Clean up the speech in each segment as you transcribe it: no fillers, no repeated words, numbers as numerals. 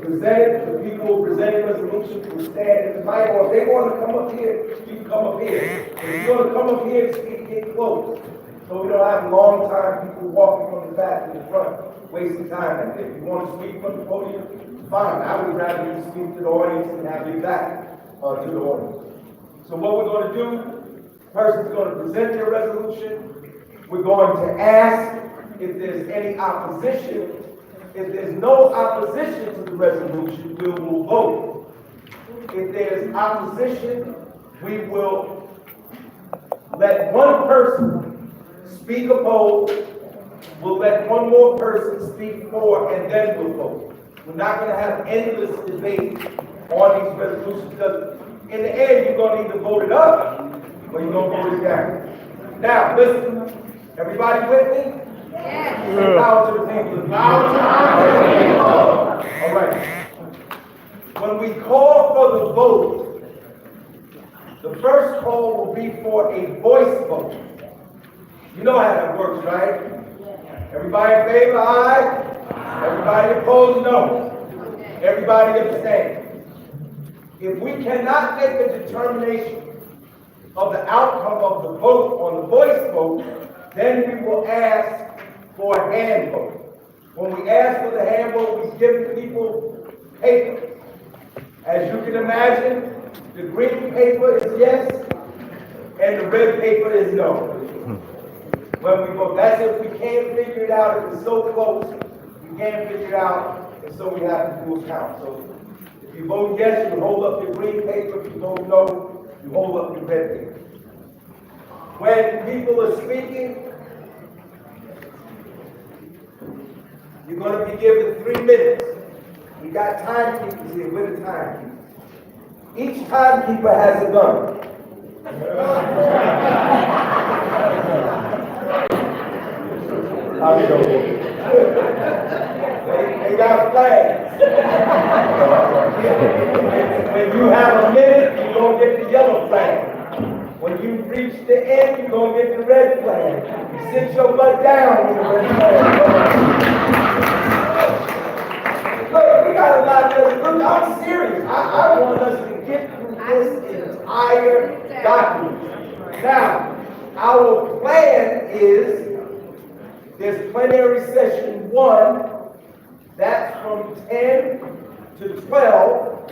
the people who presented resolutions will stand in the mic, or if they want to come up here, you can come up here. If you want to come up here and speak, get close. So we don't have a long time people walking from the back to the front, wasting time like that. If you want to speak from the podium, fine. I would rather you speak to the audience and have your back to the audience. So what we're going to do, the person's going to present their resolution. We're going to ask if there's any opposition. If there's no opposition to the resolution, we will vote. If there's opposition, we will let one person speak opposed. We'll let one more person speak for, and then we'll vote. We're not going to have endless debate on these resolutions, because in the end, you're going to either vote it up or you're going to vote it down. Now, listen. Everybody with me? Yes. Power to the people. Power to the people. All right. When we call for the vote, the first call will be for a voice vote. You know how that works, right? Everybody in favor, aye. Everybody opposed, no. Everybody abstain. If we cannot make a determination of the outcome of the vote on the voice vote, then we will ask for a hand vote. When we ask for the hand vote, we give people paper. As you can imagine, the green paper is yes, and the red paper is no. When we vote, that's if we can't figure it out. If it's so close, we can't figure it out, and so we have to do a count. So if you vote yes, you hold up your green paper. If you vote no, you hold up your red paper. When people are speaking, you're going to be given 3 minutes. We got timekeepers here. We're the timekeepers. Each timekeeper has a gun. How you doing? They got flags. When you have a minute, you're going to get the yellow flag. When you reach the end, you're going to get the red flag. You sit your butt down with the red flag. Look, we got a lot of this. Look, I'm serious. I want us to get through this entire document. Now, our plan is there's plenary session 1. That's from 10 to 12.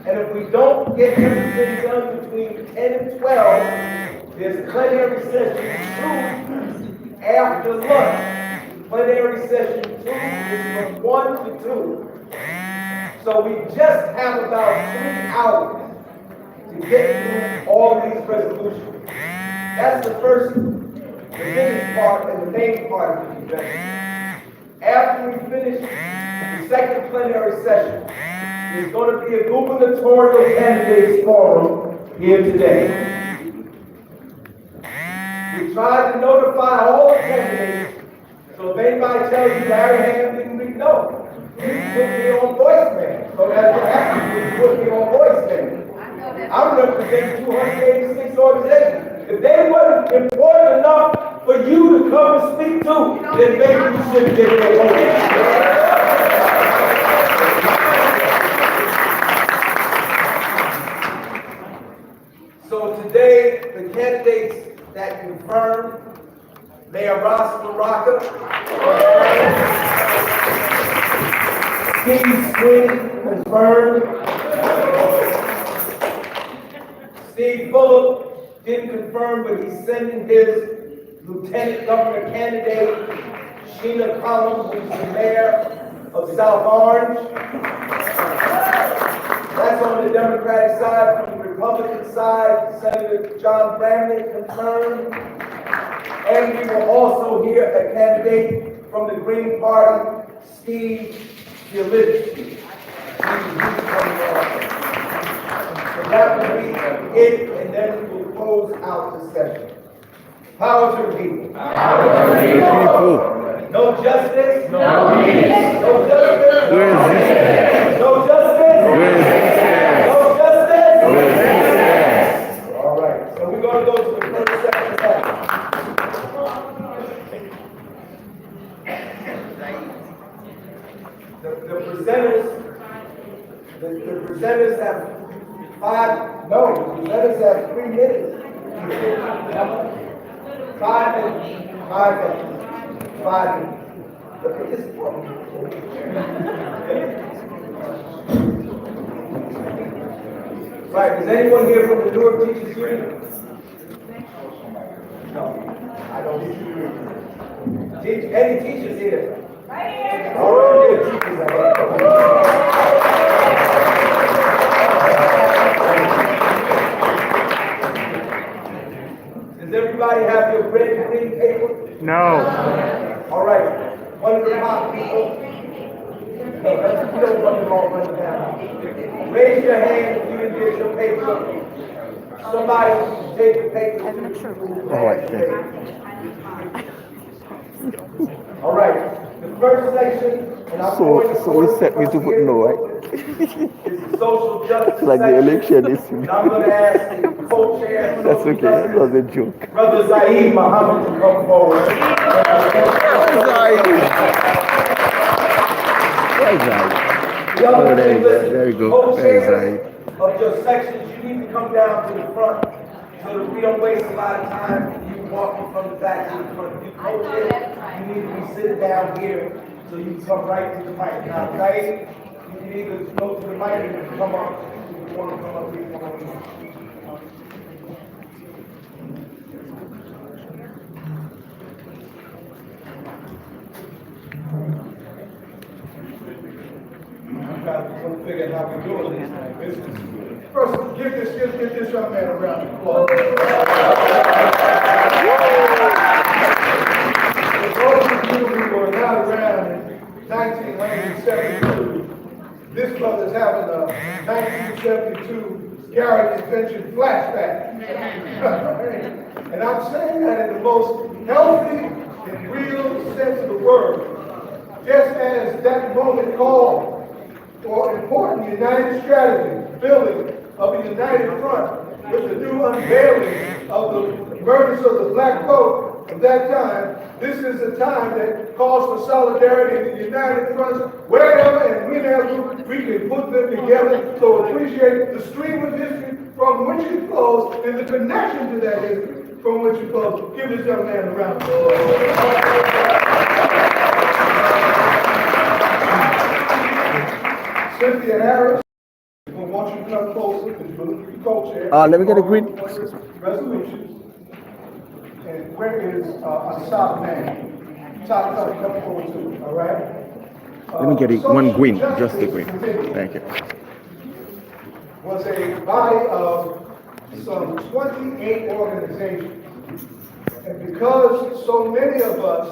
And if we don't get everything done between 10 and 12, there's plenary session 2 after lunch. Plenary session 2 is from 1 to 2. So we just have about 3 hours to get through all these resolutions. That's the first, the biggest part and the main part of the event. After we finish the second plenary session, there's going to be a gubernatorial candidates forum here today. We tried to notify all the candidates, so if anybody tells you Larry Ham didn't read, no. You put me on voicemail. So that's what happens. You put me on voicemail. I'm representing 286 organizations. If they weren't important enough for you to come and speak to, then maybe you should get their vote. So today, the candidates that confirmed, Mayor Ross Baraka, Steve Swing confirmed, Steve Bullock didn't confirm, but he's sending his lieutenant governor candidate, Sheena Collins, who's the mayor of South Orange. That's on the Democratic side. From the Republican side, Senator John Bramlett confirmed. And we will also hear a candidate from the Green Party, Steve Giolitti. So that will be it, and then we will close out the session. Power to the people. Power to the people. No justice. No peace. No justice. No justice. No justice. All right. So we're going to go to the first section now. The presenters The presenters have 3 minutes. 5 minutes. 5 minutes. 5 minutes. Look at this point. Right, is anyone here from the Newark Teachers Union? No, I don't see you. Any teachers here? Right here. Oh, teachers are here. Does everybody have your red and green paper? No. All right, one of the top people. No, you don't want them all running down. Raise your hand if you can get your paper. Somebody take the paper. All right, thank you. All right, the first section, and I'm going to So we set me to put no, right? is the social justice Like the section. election is. And I'm going to ask the co-chair. That's okay, that was a joke. Brother Zaid Muhammad to come forward. Oh, there you go. Co-chairs of your sections, you need to come down to the front so that we don't waste a lot of time. You walking from the back to the front. You co-chairs, you need to be sitting down here so you can come right to the mic. Now, Zaid, you need to go to the mic and come up. If you want to come up here, come up here. Trying to figure out how we're doing this. First, give this young man a round of applause. For those of you who were not around in 1972, this brother's having a 1972 Garrett Convention flashback. And I'm saying that in the most healthy and real sense of the word. Just as that moment called for important united strategy, building of the united front with the new unveiling of the emergence of the black vote of that time, this is a time that calls for solidarity in the united fronts wherever and whenever we can put them together. So appreciate the stream of history from which it flows and the connection to that history from which it flows. Give this young man a round of applause. Cynthia Harris, I want you to come closer because you're going to be co-chair. Let me get a green. Resolutions. And where is Assad Man? Top come forward too, all right? Let me get it, one green, just the green. Thank you. Was a body of some 28 organizations. And because so many of us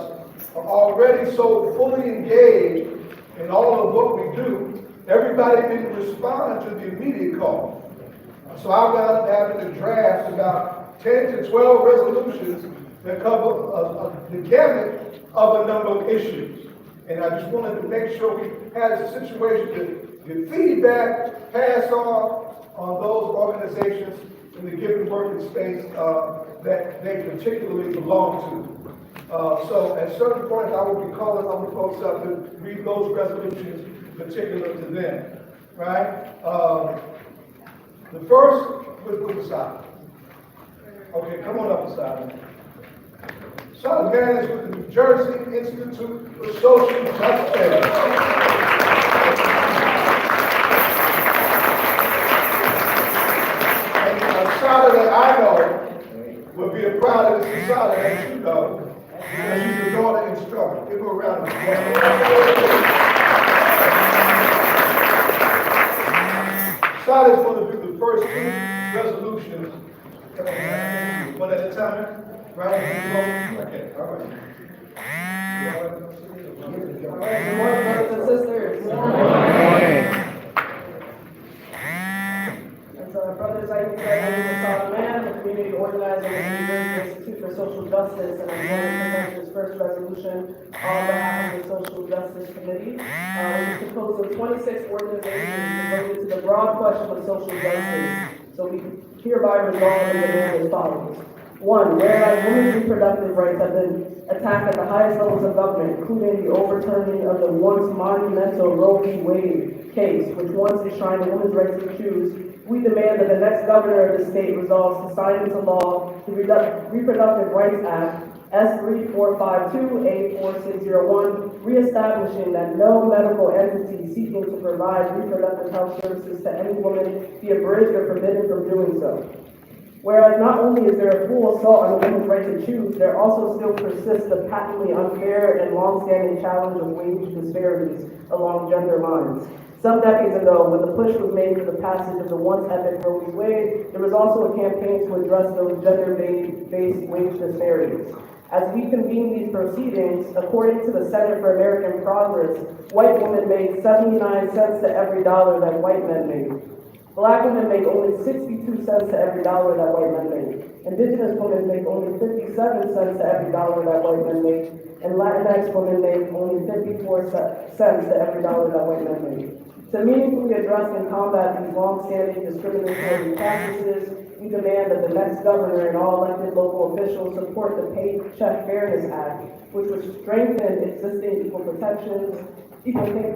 are already so fully engaged in all of what we do, everybody didn't respond to the immediate call. So I wound up having to draft about 10 to 12 resolutions that cover the gamut of a number of issues. And I just wanted to make sure we had a situation to get feedback, pass on those organizations in the given working space that they particularly belong to. So at certain points, I will be calling on the folks up to read those resolutions particular to them, right? The first was Assad. Okay, come on up, Assad. Assad managed with the New Jersey Institute for Social Justice. And Assad that I know would be a proud of this Assad that you know, because she's a daughter in struggle. Give her a round of applause. Assad is going to do the first two resolutions, one at a time, right? Okay, all right. Good morning, brothers and sisters. Good morning. As Brother Zaid said, my name is Assad Man, the community organizer with the New Jersey Institute for Social Justice, and I'm going to present this first resolution on behalf of the Social Justice Committee, which is composed of 26 organizations devoted to the broad question of social justice. So we hereby resolve and demand as follows. 1, whereas women's reproductive rights have been attacked at the highest levels of government, including the overturning of the once monumental Roe v. Wade, case, which once enshrined a woman's right to choose, we demand that the next governor of the state resolves to sign into law the Reproductive Rights Act, S3452A4601, reestablishing that no medical entity seeking to provide reproductive health services to any woman be abridged or forbidden from doing so. Whereas not only is there a full assault on a woman's right to choose, there also still persists the patently unfair and long-standing challenge of wage disparities along gender lines. Some decades ago, when the push was made for the passage of the once epic Roe v. Wade, there was also a campaign to address those gender-based wage disparities. As we convene these proceedings, according to the Center for American Progress, white women made 79 cents to every dollar that white men made. Black women make only 62 cents to every dollar that white men make. Indigenous women make only 57 cents to every dollar that white men make. And Latinx women make only 54 cents to every dollar that white men make. To meaningfully address and combat these long-standing discriminatory practices, we demand that the next governor and all elected local officials support the Paycheck Fairness Act, which would strengthen existing equal pay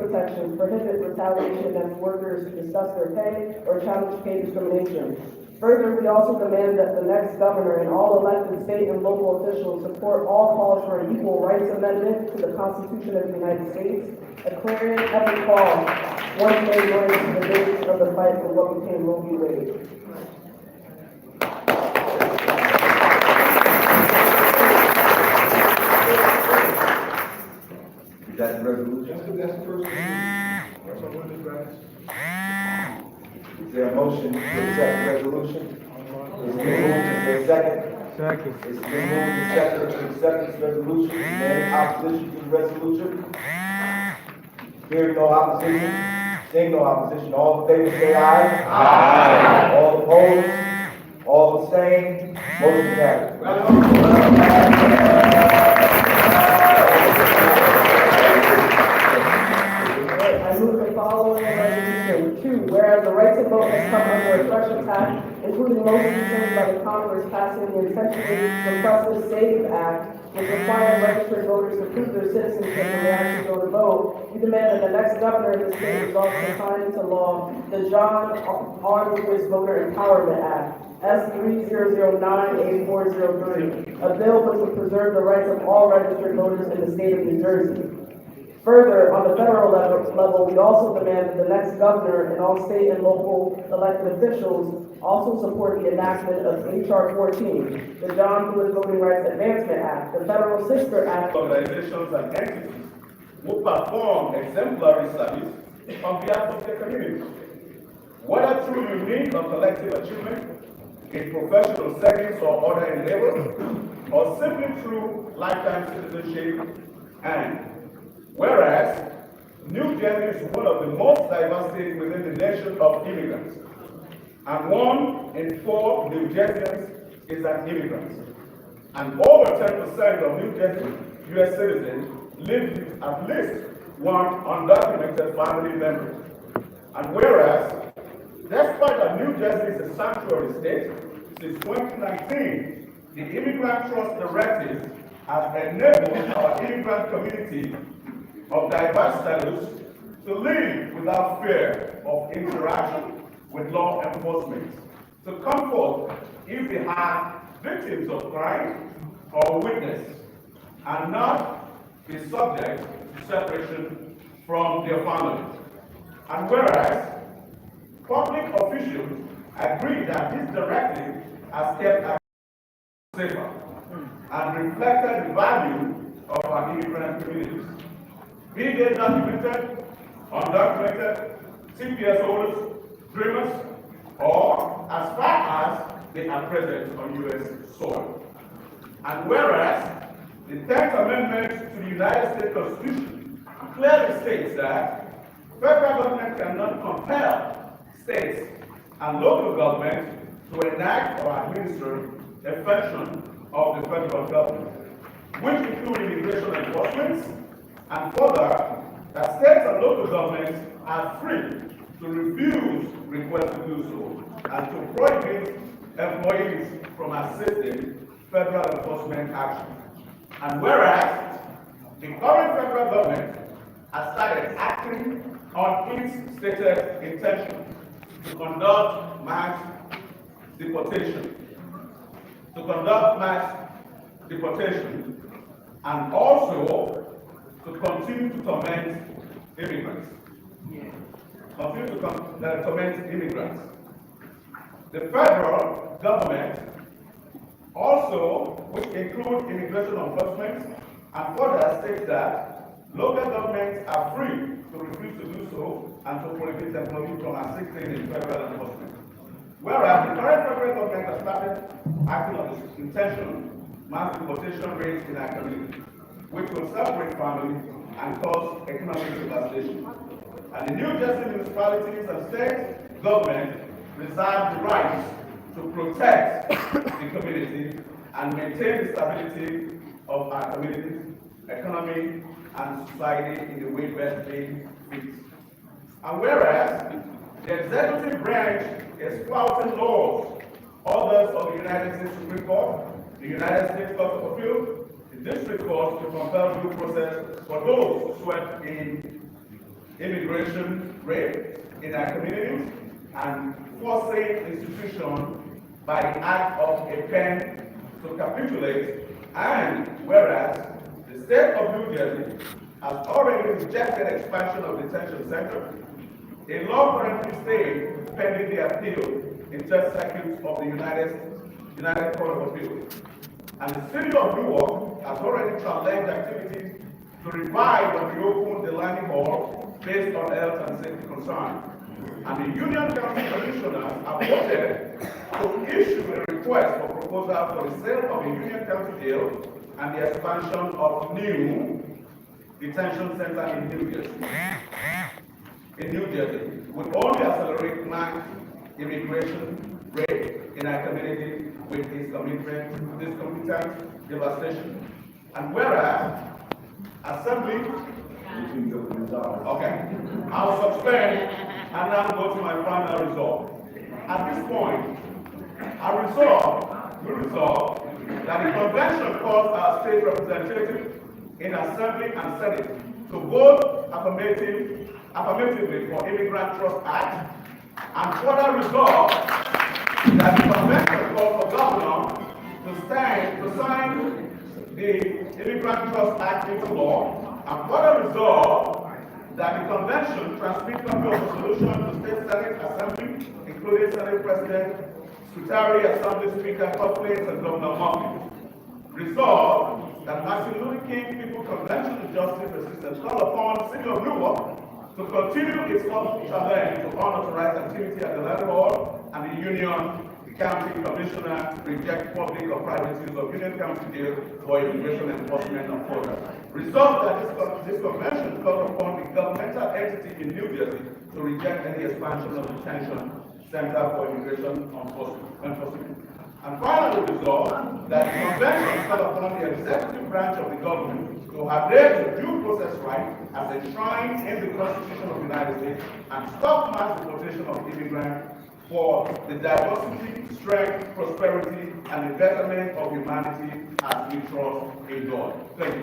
protections, prohibit retaliation against workers who discuss their pay or challenge pay discrimination. Further, we also demand that the next governor and all elected state and local officials support all calls for an equal rights amendment to the Constitution of the United States, a clarion epic call once made during the days of the fight for what became Roe v. Wade. Is that the resolution? That's the first one. Is there a motion to accept the resolution? Is it been moved? Is there a second? Second. It's been moved and seconded to accept this resolution. Is there any opposition to the resolution? Hearing no opposition, seeing no opposition, all in favor say aye. Aye. All opposed? All abstained? Motion carried. I move the following resolution. 2, whereas the right to vote has come under a fresh attack, including motions determined by the Congress passing the intentionally repressive SAVE Act, which required registered voters to prove their citizenship when they actually go to vote, we demand that the next governor of the state resolve to sign into law the John R. Lewis Voter Empowerment Act, S30098403, a bill which would preserve the rights of all registered voters in the state of New Jersey. Further, on the federal level, we also demand that the next governor and all state and local elected officials also support the enactment of H.R. 14, the John Lewis Voting Rights Advancement Act, the federal sister act. Organizations and entities who perform exemplary service on behalf of their community. Whether through unique or collective achievement in professional settings or other endeavors, or simply through lifetime citizenship. And whereas New Jersey is one of the most diverse states within the nation of immigrants, and 1 in 4 New Jerseyans is an immigrant, and over 10% of New Jersey U.S. citizens live with at least one undocumented family member. And whereas, despite that New Jersey is a sanctuary state, since 2019, the Immigrant Trust Directive has enabled our immigrant community of diverse status to live without fear of interaction with law enforcement, to comfort if they have victims of crime or witness, and not be subject to separation from their families. And whereas public officials agree that this directive has kept us safer and reflected the value of our immigrant communities, be they documented, undocumented, CPS holders, dreamers, or as far as they are present on U.S. soil. And whereas the 10th Amendment to the United States Constitution clearly states that federal government cannot compel states and local government to enact or administer a function of the federal government, which include immigration enforcement, and further, that states and local governments are free to refuse requests to do so, and to prohibit employees from assisting federal enforcement action. And whereas the current federal government has started acting on its stated intention to conduct mass deportation, and also to continue to torment immigrants. The federal government also, which include immigration enforcement, and further states that local governments are free to refuse to do so and to prohibit employees from assisting in federal enforcement. Whereas the current federal government has started acting on its intention, mass deportation rates in our community, which will separate families and cause economic devastation. And the New Jersey municipalities and state government reserve the right to protect the community and maintain the stability of our community, economy, and society in the way best they fit. And whereas the executive branch is flouting laws, orders of the United States Supreme Court, the United States Court of Appeal, the district court to compel due process for those swept in immigration rape in our communities, and forcing institutions by the act of a pen to capitulate, and whereas the state of New Jersey has already rejected expansion of detention center, a law currently staying pending the appeal in Third Circuit of the United Court of Appeal. And the city of Newark has already challenged activities to revive and reopen the landing hall based on health and safety concerns. And the Union County Commissioners have voted to issue a request for proposal for the sale of the Union County Jail and the expansion of new detention center in New Jersey, will only accelerate mass immigration rate in our community with this commitment devastation. And whereas Assembly, okay, I'll suspend and now go to my final resolve. At this point, we resolve that the convention calls our state representatives in Assembly and Senate to vote affirmatively for Immigrant Trust Act, and further resolve that the convention calls for governor to sign the Immigrant Trust Act into law, and further resolve that the convention transmit copy of the solution to State Senate Assembly, including Senate President, Secretary, Assembly Speaker, Couplings, and Governor Murphy. Resolve that Martin Luther King People Convention to Justice Resistance call upon the City of Newark to continue its challenge to unauthorized activity at the Landing Hall, and the Union County Commissioner reject public or private use of Union County Jail for immigration enforcement and further. Resolve that this convention calls upon the governmental entity in New Jersey to reject any expansion of detention center for immigration enforcement. And finally resolve that the convention calls upon the executive branch of the government to adhere to due process right as enshrined in the Constitution of the United States and stop mass deportation of immigrants for the diversity, strength, prosperity, and the betterment of humanity as we trust in God. Thank you.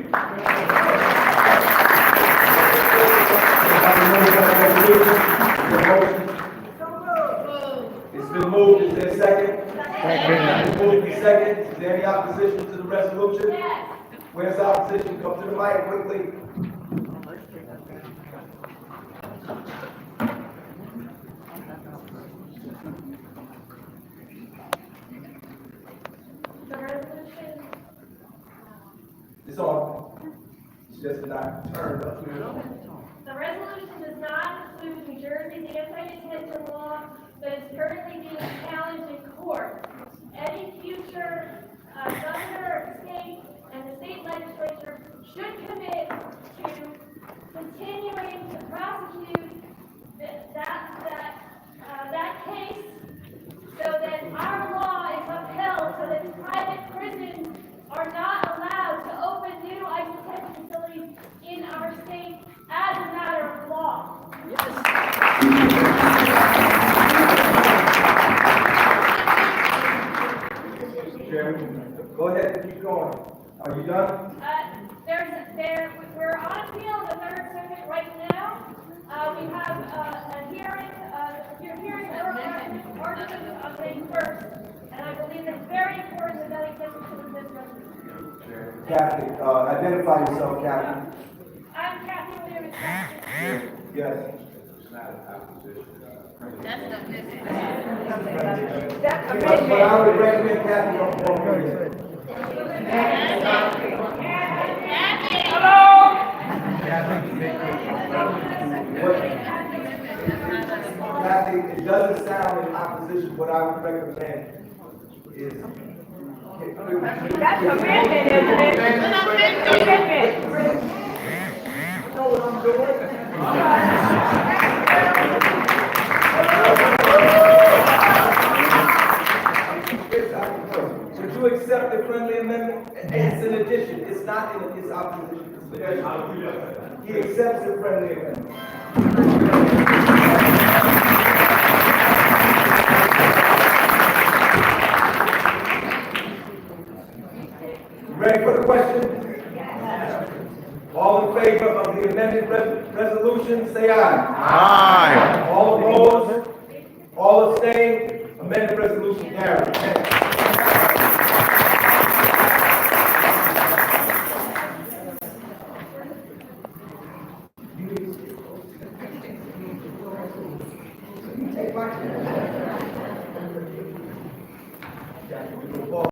It's been moved. Is there a second? Second. Moved and second. Is there any opposition to the resolution? Yes. Where's the opposition? Come to the mic quickly. It's on. It's just not turned up. The resolution does not include New Jersey's anti-detention law that is currently being challenged in court. Any future governor of the state and the state legislature should commit to continuing to prosecute that case so that our law is upheld, so that private prisons are not allowed to open new ICE detention facilities in our state as a matter of law. Chairman, go ahead, keep going. Are you done? We're on appeal in the Third Circuit right now. We have Kathy, identify yourself, Kathy. I'm Kathy Williams. Jackson. Yes. But I would recommend Kathy on board. Kathy, it doesn't sound in opposition. What I would recommend is. That's amendment, isn't it? Amendment. You know what I'm doing? Would you accept the friendly amendment? It's an addition, it's not in its opposition. He accepts the friendly amendment. Ready for the question? All in favor of the amended resolution, say aye. Aye. All opposed? All abstained? Amended resolution carried.